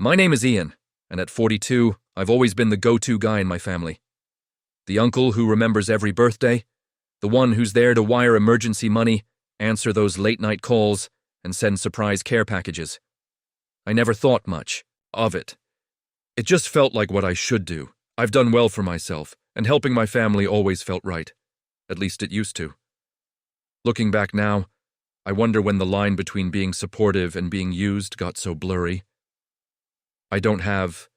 My name is Ian, and at 42, I've always been the go-to guy in my family. The uncle who remembers every birthday, the one who's there to wire emergency money, answer those late-night calls, and send surprise care packages. I never thought much of it. It just felt like what I should do. I've done well for myself, and helping my family always felt right. At least it used to. Looking back now, I wonder when the line between being supportive and being used got so blurry. I don't have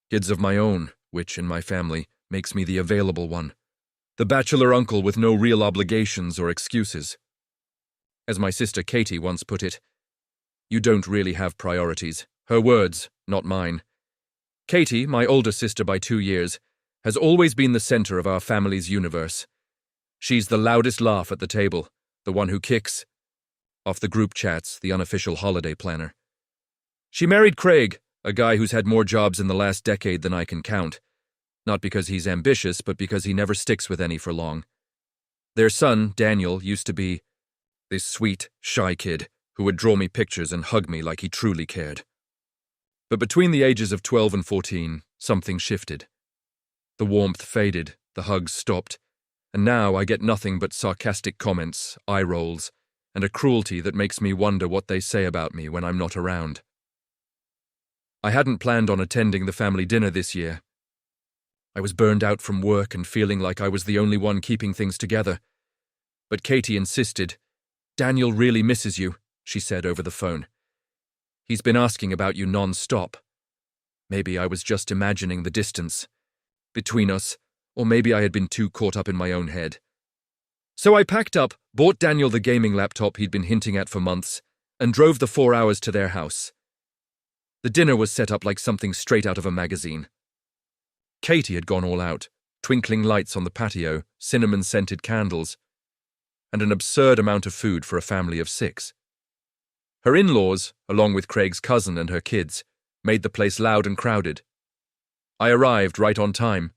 kids of my own, which, in my family, makes me the available one. The bachelor uncle with no real obligations or excuses. As my sister Katie once put it, you don't really have priorities. Her words, not mine. Katie, my older sister by 2 years, has always been the center of our family's universe. She's the loudest laugh at the table, the one who kicks off the group chats, the unofficial holiday planner. She married Craig, a guy who's had more jobs in the last decade than I can count. Not because he's ambitious, but because he never sticks with any for long. Their son, Daniel, used to be this sweet, shy kid who would draw me pictures and hug me like he truly cared. But between the ages of 12 and 14, something shifted. The warmth faded, the hugs stopped, and now I get nothing but sarcastic comments, eye rolls, and a cruelty that makes me wonder what they say about me when I'm not around. I hadn't planned on attending the family dinner this year. I was burned out from work and feeling like I was the only one keeping things together. But Katie insisted. "Daniel really misses you," she said over the phone. "He's been asking about you non-stop." Maybe I was just imagining the distance between us, or maybe I had been too caught up in my own head. So I packed up, bought Daniel the gaming laptop he'd been hinting at for months, and drove the 4 hours to their house. The dinner was set up like something straight out of a magazine. Katie had gone all out, twinkling lights on the patio, cinnamon-scented candles, and an absurd amount of food for a family of 6. Her in-laws, along with Craig's cousin and her kids, made the place loud and crowded. I arrived right on time,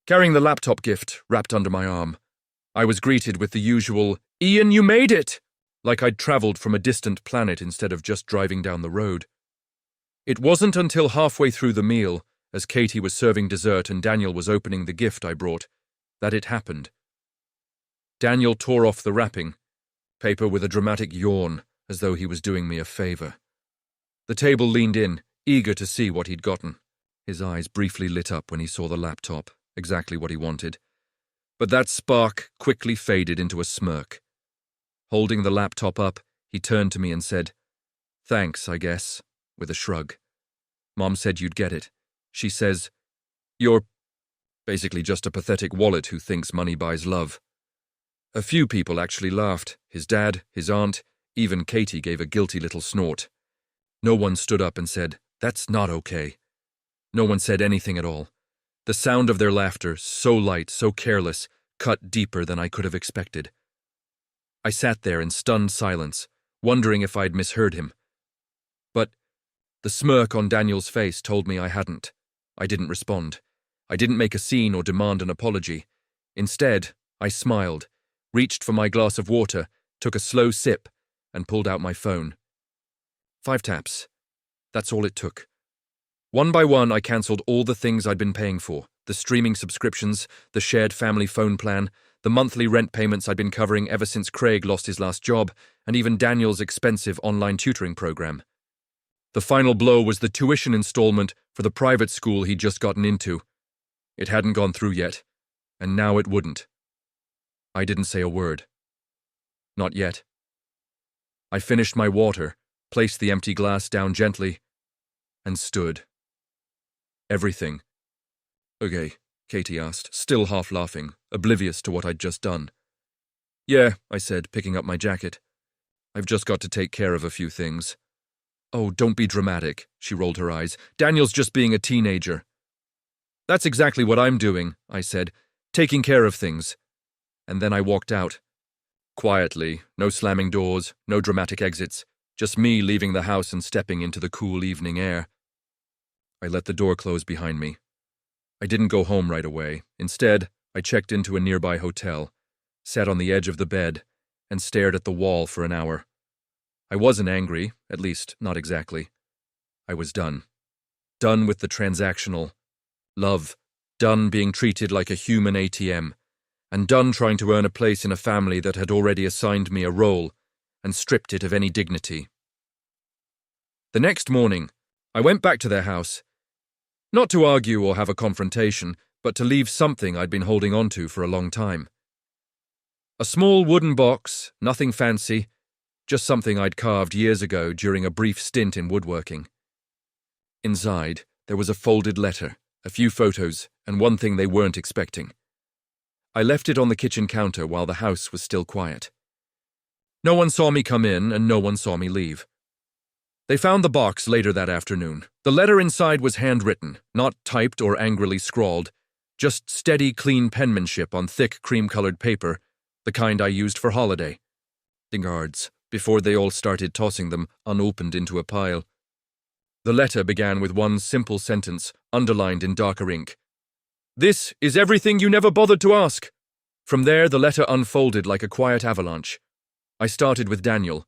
carrying the laptop gift wrapped under my arm. I was greeted with the usual, "Ian, you made it!" like I'd traveled from a distant planet instead of just driving down the road. It wasn't until halfway through the meal, as Katie was serving dessert and Daniel was opening the gift I brought, that it happened. Daniel tore off the wrapping paper with a dramatic yawn, as though he was doing me a favor. The table leaned in, eager to see what he'd gotten. His eyes briefly lit up when he saw the laptop, exactly what he wanted. But that spark quickly faded into a smirk. Holding the laptop up, he turned to me and said, "Thanks, I guess," with a shrug. "Mom said you'd get it. She says, you're basically just a pathetic wallet who thinks money buys love." A few people actually laughed. His dad, his aunt, even Katie gave a guilty little snort. No one stood up and said, "That's not okay." No one said anything at all. The sound of their laughter, so light, so careless, cut deeper than I could have expected. I sat there in stunned silence, wondering if I'd misheard him. But the smirk on Daniel's face told me I hadn't. I didn't respond. I didn't make a scene or demand an apology. Instead, I smiled, reached for my glass of water, took a slow sip, and pulled out my phone. 5 taps. That's all it took. One by one, I cancelled all the things I'd been paying for, the streaming subscriptions, the shared family phone plan, the monthly rent payments I'd been covering ever since Craig lost his last job, and even Daniel's expensive online tutoring program. The final blow was the tuition installment for the private school he'd just gotten into. It hadn't gone through yet, and now it wouldn't. I didn't say a word. Not yet. I finished my water, placed the empty glass down gently, and stood. Everything. "Okay," Katie asked, still half laughing, oblivious to what I'd just done. "Yeah," I said, picking up my jacket. "I've just got to take care of a few things." "Oh, don't be dramatic," she rolled her eyes. "Daniel's just being a teenager." "That's exactly what I'm doing," I said, "taking care of things." And then I walked out. Quietly, no slamming doors, no dramatic exits, just me leaving the house and stepping into the cool evening air. I let the door close behind me. I didn't go home right away. Instead, I checked into a nearby hotel, sat on the edge of the bed, and stared at the wall for an hour. I wasn't angry, at least not exactly. I was done. done with the transactional. Love, done being treated like a human ATM, and done trying to earn a place in a family that had already assigned me a role and stripped it of any dignity. The next morning, I went back to their house, not to argue or have a confrontation, but to leave something I'd been holding on to for a long time. A small wooden box, nothing fancy, just something I'd carved years ago during a brief stint in woodworking. Inside, there was a folded letter, a few photos, and one thing they weren't expecting. I left it on the kitchen counter while the house was still quiet. No one saw me come in, and no one saw me leave. They found the box later that afternoon. The letter inside was handwritten, not typed or angrily scrawled, just steady, clean penmanship on thick, cream-colored paper, the kind I used for holiday. Guards, before they all started tossing them unopened into a pile. The letter began with one simple sentence, underlined in darker ink. "This is everything you never bothered to ask." From there, the letter unfolded like a quiet avalanche. I started with Daniel.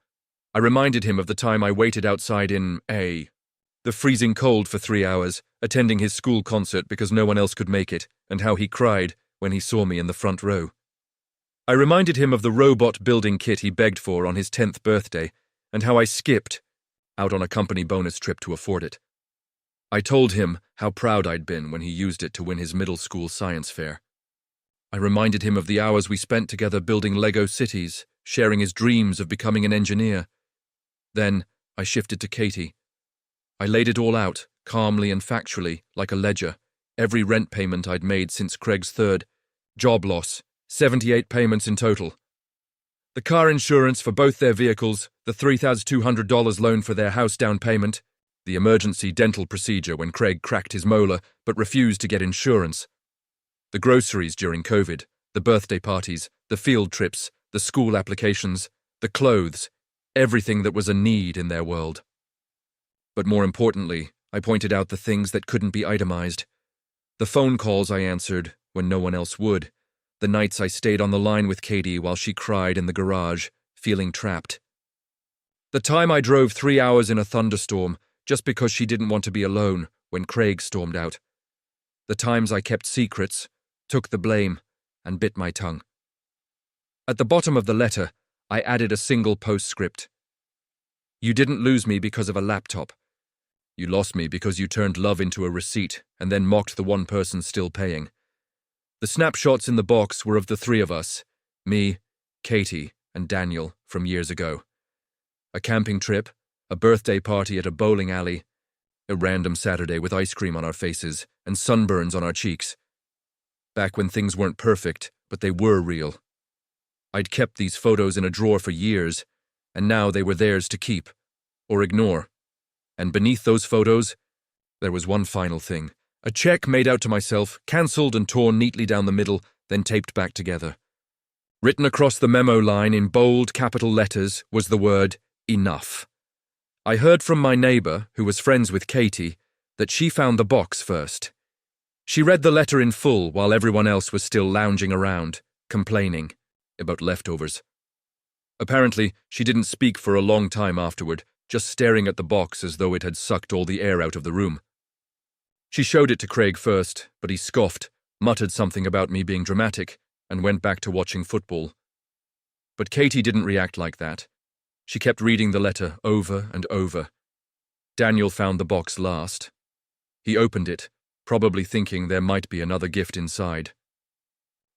I reminded him of the time I waited outside in the freezing cold for 3 hours, attending his school concert because no one else could make it, and how he cried when he saw me in the front row. I reminded him of the robot building kit he begged for on his 10th birthday, and how I skipped out on a company bonus trip to afford it. I told him how proud I'd been when he used it to win his middle school science fair. I reminded him of the hours we spent together building Lego cities, sharing his dreams of becoming an engineer. Then I shifted to Katie. I laid it all out, calmly and factually, like a ledger, every rent payment I'd made since Craig's third, job loss, 78 payments in total. The car insurance for both their vehicles, the $3,200 loan for their house down payment, the emergency dental procedure when Craig cracked his molar but refused to get insurance, the groceries during COVID, the birthday parties, the field trips, the school applications, the clothes, everything that was a need in their world. But more importantly, I pointed out the things that couldn't be itemized. The phone calls I answered when no one else would. The nights I stayed on the line with Katie while she cried in the garage, feeling trapped. The time I drove 3 hours in a thunderstorm just because she didn't want to be alone when Craig stormed out. The times I kept secrets, took the blame, and bit my tongue. At the bottom of the letter, I added a single postscript. You didn't lose me because of a laptop. You lost me because you turned love into a receipt and then mocked the one person still paying. The snapshots in the box were of the three of us, me, Katie, and Daniel, from years ago. A camping trip, a birthday party at a bowling alley, a random Saturday with ice cream on our faces and sunburns on our cheeks. Back when things weren't perfect, but they were real. I'd kept these photos in a drawer for years, and now they were theirs to keep, or ignore. And beneath those photos, there was one final thing. A check made out to myself, cancelled and torn neatly down the middle, then taped back together. Written across the memo line in bold capital letters was the word, enough. I heard from my neighbour, who was friends with Katie, that she found the box first. She read the letter in full while everyone else was still lounging around, complaining about leftovers. Apparently, she didn't speak for a long time afterward, just staring at the box as though it had sucked all the air out of the room. She showed it to Craig first, but he scoffed, muttered something about me being dramatic, and went back to watching football. But Katie didn't react like that. She kept reading the letter over and over. Daniel found the box last. He opened it, probably thinking there might be another gift inside.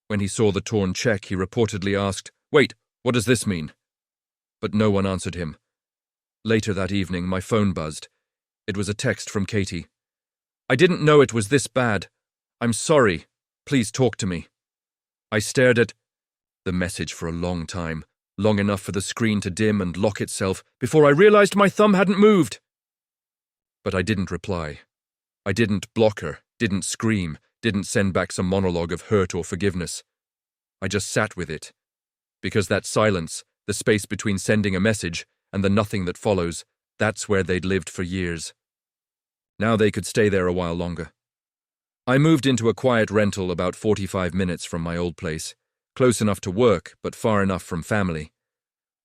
When he saw the torn check, he reportedly asked, "Wait, what does this mean?" But no one answered him. Later that evening, my phone buzzed. It was a text from Katie. "I didn't know it was this bad. I'm sorry. Please talk to me." I stared at the message for a long time, long enough for the screen to dim and lock itself before I realized my thumb hadn't moved. But I didn't reply. I didn't block her, didn't scream, didn't send back some monologue of hurt or forgiveness. I just sat with it. Because that silence, the space between sending a message and the nothing that follows, that's where they'd lived for years. Now they could stay there a while longer. I moved into a quiet rental about 45 minutes from my old place, close enough to work, but far enough from family.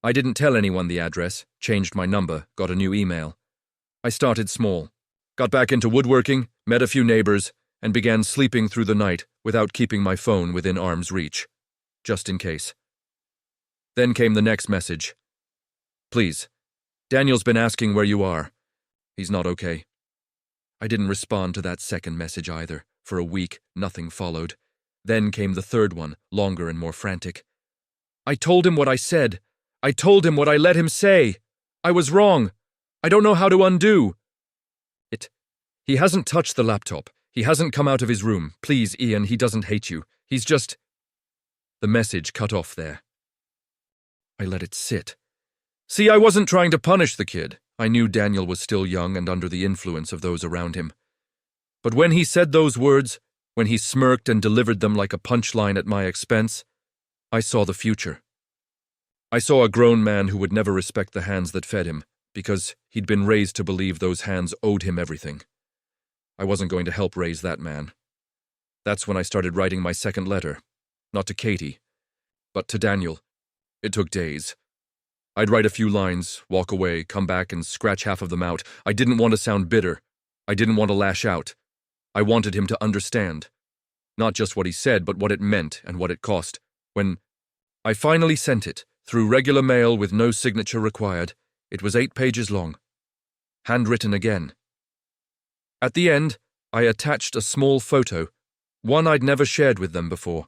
I didn't tell anyone the address, changed my number, got a new email. I started small. Got back into woodworking, met a few neighbors, and began sleeping through the night without keeping my phone within arm's reach, just in case. Then came the next message. Please, Daniel's been asking where you are. He's not okay. I didn't respond to that second message either. For a week, nothing followed. Then came the third one, longer and more frantic. I told him what I said. I told him what I let him say. I was wrong. I don't know how to undo. He hasn't touched the laptop. He hasn't come out of his room. Please, Ian, he doesn't hate you. He's just... The message cut off there. I let it sit. See, I wasn't trying to punish the kid. I knew Daniel was still young and under the influence of those around him. But when he said those words, when he smirked and delivered them like a punchline at my expense, I saw the future. I saw a grown man who would never respect the hands that fed him, because he'd been raised to believe those hands owed him everything. I wasn't going to help raise that man. That's when I started writing my second letter, not to Katie, but to Daniel. It took days. I'd write a few lines, walk away, come back and scratch half of them out. I didn't want to sound bitter. I didn't want to lash out. I wanted him to understand. Not just what he said, but what it meant and what it cost. When I finally sent it, through regular mail with no signature required, it was 8 pages long. Handwritten again. At the end, I attached a small photo, one I'd never shared with them before.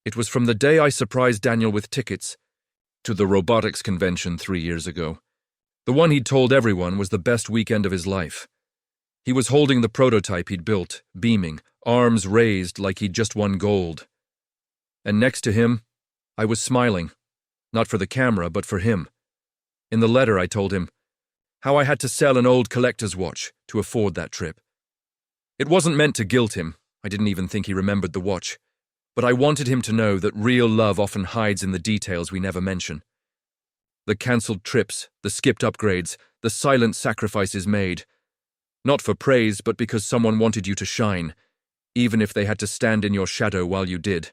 It was from the day I surprised Daniel with tickets to the robotics convention 3 years ago. The one he'd told everyone was the best weekend of his life. He was holding the prototype he'd built, beaming, arms raised like he'd just won gold. And next to him, I was smiling, not for the camera, but for him. In the letter, I told him how I had to sell an old collector's watch to afford that trip. It wasn't meant to guilt him. I didn't even think he remembered the watch. But I wanted him to know that real love often hides in the details we never mention. The cancelled trips, the skipped upgrades, the silent sacrifices made. Not for praise, but because someone wanted you to shine, even if they had to stand in your shadow while you did.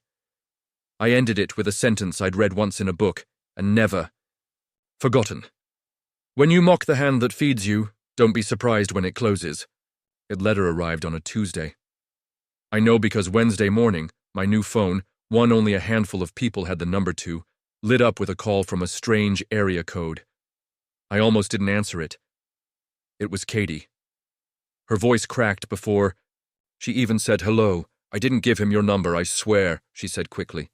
I ended it with a sentence I'd read once in a book, and never forgotten. When you mock the hand that feeds you, don't be surprised when it closes. The letter arrived on a Tuesday. I know because Wednesday morning, my new phone, one only a handful of people had the number to, lit up with a call from a strange area code. I almost didn't answer it. It was Katie. Her voice cracked before she even said hello. I didn't give him your number, I swear, she said quickly.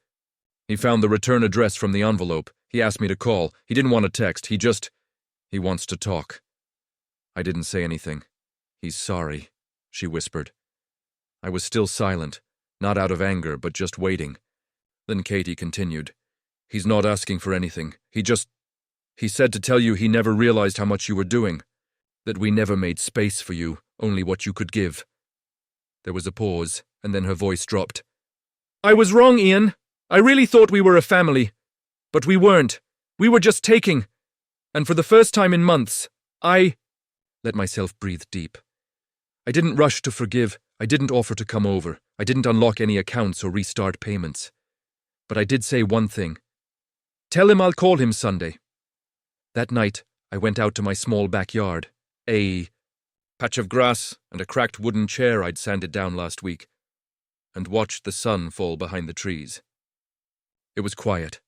He found the return address from the envelope. He asked me to call. He didn't want a text. He wants to talk. I didn't say anything. He's sorry, she whispered. I was still silent, not out of anger, but just waiting. Then Katie continued. He's not asking for anything. He said to tell you he never realized how much you were doing, that we never made space for you, only what you could give. There was a pause, and then her voice dropped. I was wrong, Ian. I really thought we were a family. But we weren't. We were just taking. And for the first time in months, I let myself breathe deep. I didn't rush to forgive. I didn't offer to come over. I didn't unlock any accounts or restart payments. But I did say one thing. Tell him I'll call him Sunday. That night, I went out to my small backyard, a patch of grass and a cracked wooden chair I'd sanded down last week, and watched the sun fall behind the trees. It was quiet.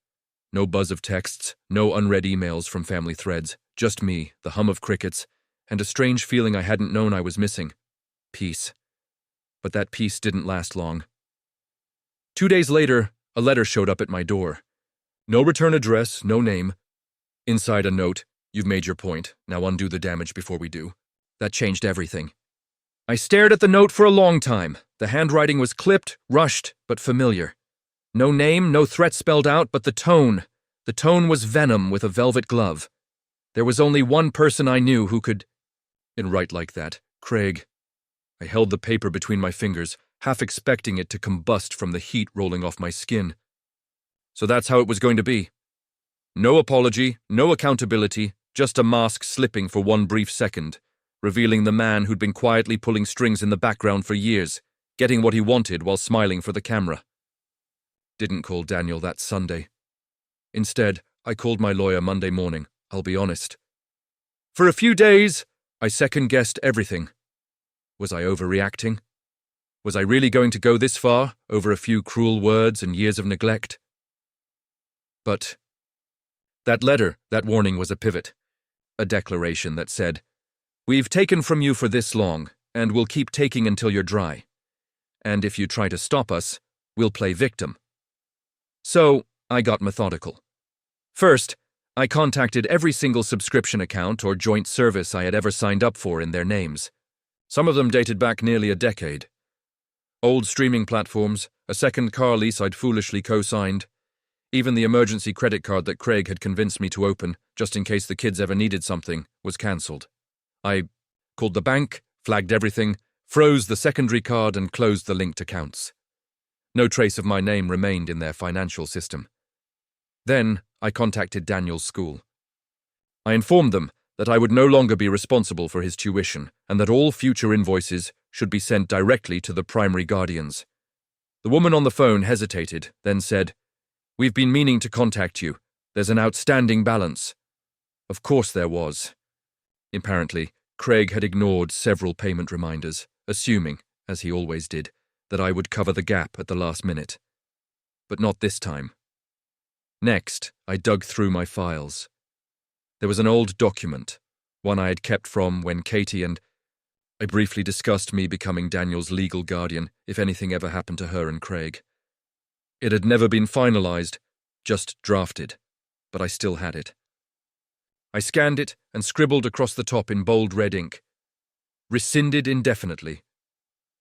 No buzz of texts, no unread emails from family threads, just me, the hum of crickets, and a strange feeling I hadn't known I was missing. Peace. But that peace didn't last long. 2 days later, a letter showed up at my door. No return address, no name. Inside a note, you've made your point, now undo the damage before we do. That changed everything. I stared at the note for a long time. The handwriting was clipped, rushed, but familiar. No name, no threat spelled out, but the tone. The tone was venom with a velvet glove. There was only one person I knew who could write like that, Craig. I held the paper between my fingers, half expecting it to combust from the heat rolling off my skin. So that's how it was going to be. No apology, no accountability, just a mask slipping for one brief second, revealing the man who'd been quietly pulling strings in the background for years, getting what he wanted while smiling for the camera. Didn't call Daniel that Sunday. Instead, I called my lawyer Monday morning, I'll be honest. For a few days, I second-guessed everything. Was I overreacting? Was I really going to go this far, over a few cruel words and years of neglect? But that letter, that warning was a pivot, a declaration that said, "We've taken from you for this long, and we'll keep taking until you're dry. And if you try to stop us, we'll play victim." So, I got methodical. First, I contacted every single subscription account or joint service I had ever signed up for in their names. Some of them dated back nearly a decade. Old streaming platforms, a second car lease I'd foolishly co-signed, even the emergency credit card that Craig had convinced me to open, just in case the kids ever needed something, was cancelled. I called the bank, flagged everything, froze the secondary card and closed the linked accounts. No trace of my name remained in their financial system. Then, I contacted Daniel's school. I informed them that I would no longer be responsible for his tuition and that all future invoices should be sent directly to the primary guardians. The woman on the phone hesitated, then said, "We've been meaning to contact you. There's an outstanding balance." Of course there was. Apparently, Craig had ignored several payment reminders, assuming, as he always did, that I would cover the gap at the last minute. But not this time. Next, I dug through my files. There was an old document, one I had kept from when Katie and I briefly discussed me becoming Daniel's legal guardian if anything ever happened to her and Craig. It had never been finalized, just drafted, but I still had it. I scanned it and scribbled across the top in bold red ink. Rescinded indefinitely.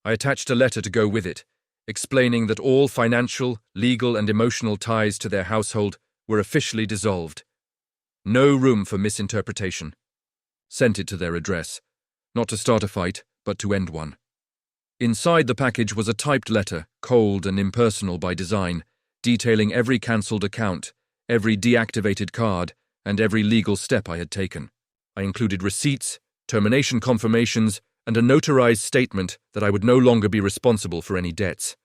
I attached a letter to go with it, explaining that all financial, legal, and emotional ties to their household were officially dissolved. No room for misinterpretation. Sent it to their address, not to start a fight, but to end one. Inside the package was a typed letter, cold and impersonal by design, detailing every cancelled account, every deactivated card, and every legal step I had taken. I included receipts, termination confirmations, and a notarized statement that I would no longer be responsible for any debts.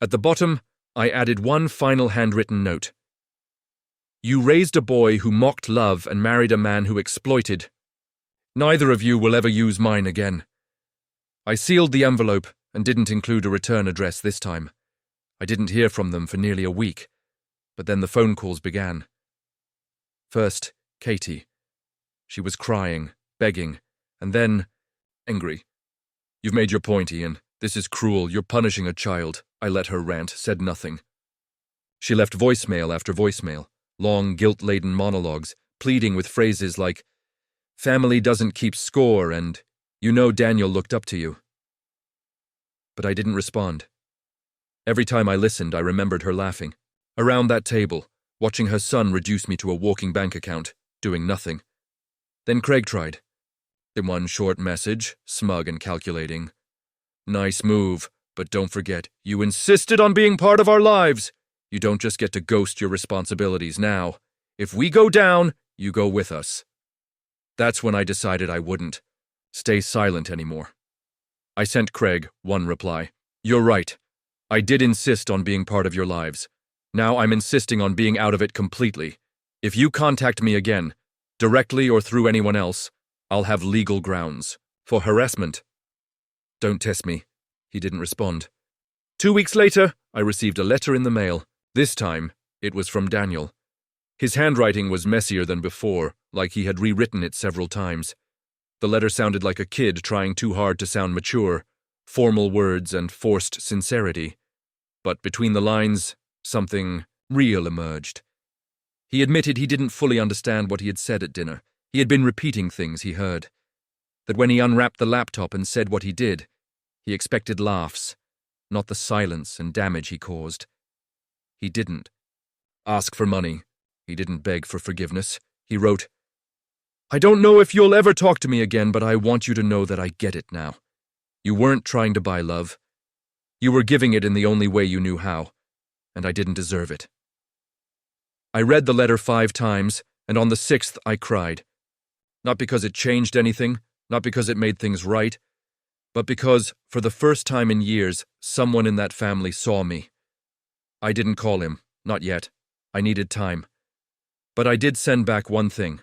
At the bottom, I added one final handwritten note. "You raised a boy who mocked love and married a man who exploited. Neither of you will ever use mine again." I sealed the envelope and didn't include a return address this time. I didn't hear from them for nearly a week, but then the phone calls began. First, Katie. She was crying, begging, and then angry. "You've made your point, Ian. This is cruel. You're punishing a child." I let her rant, said nothing. She left voicemail after voicemail, long, guilt-laden monologues, pleading with phrases like, "Family doesn't keep score," and "You know Daniel looked up to you." But I didn't respond. Every time I listened, I remembered her laughing. Around that table, watching her son reduce me to a walking bank account, doing nothing. Then Craig tried. In one short message, smug and calculating. "Nice move, but don't forget, you insisted on being part of our lives. You don't just get to ghost your responsibilities now. If we go down, you go with us." That's when I decided I wouldn't stay silent anymore. I sent Craig one reply. "You're right. I did insist on being part of your lives. Now I'm insisting on being out of it completely. If you contact me again, directly or through anyone else, I'll have legal grounds for harassment." "Don't test me." He didn't respond. 2 weeks later, I received a letter in the mail. This time, it was from Daniel. His handwriting was messier than before, like he had rewritten it several times. The letter sounded like a kid trying too hard to sound mature, formal words and forced sincerity. But between the lines, something real emerged. He admitted he didn't fully understand what he had said at dinner. He had been repeating things he heard. That when he unwrapped the laptop and said what he did, he expected laughs, not the silence and damage he caused. He didn't ask for money. He didn't beg for forgiveness. He wrote, "I don't know if you'll ever talk to me again, but I want you to know that I get it now. You weren't trying to buy love. You were giving it in the only way you knew how, and I didn't deserve it." I read the letter 5 times, and on the 6th I cried. Not because it changed anything, not because it made things right, but because, for the first time in years, someone in that family saw me. I didn't call him, not yet. I needed time. But I did send back one thing.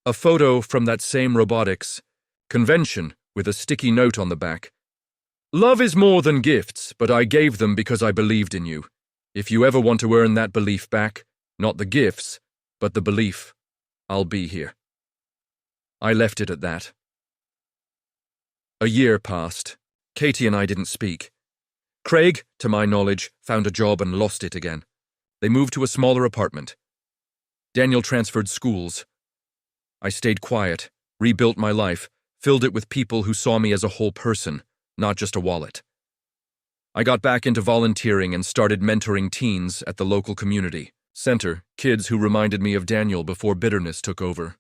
A photo from that same robotics convention with a sticky note on the back. Love is more than gifts, but I gave them because I believed in you. If you ever want to earn that belief back, not the gifts, but the belief, I'll be here. I left it at that. A year passed. Katie and I didn't speak. Craig, to my knowledge, found a job and lost it again. They moved to a smaller apartment. Daniel transferred schools. I stayed quiet, rebuilt my life, filled it with people who saw me as a whole person, not just a wallet. I got back into volunteering and started mentoring teens at the local community center, kids who reminded me of Daniel before bitterness took over.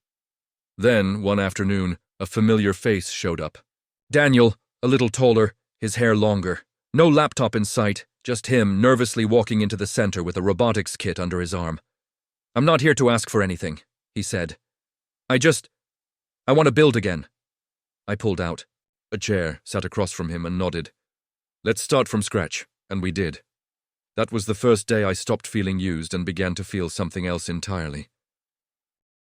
Then, one afternoon, a familiar face showed up. Daniel, a little taller, his hair longer. No laptop in sight, just him nervously walking into the center with a robotics kit under his arm. I'm not here to ask for anything, he said. I want to build again. I pulled out. A chair sat across from him and nodded. Let's start from scratch, and we did. That was the first day I stopped feeling used and began to feel something else entirely.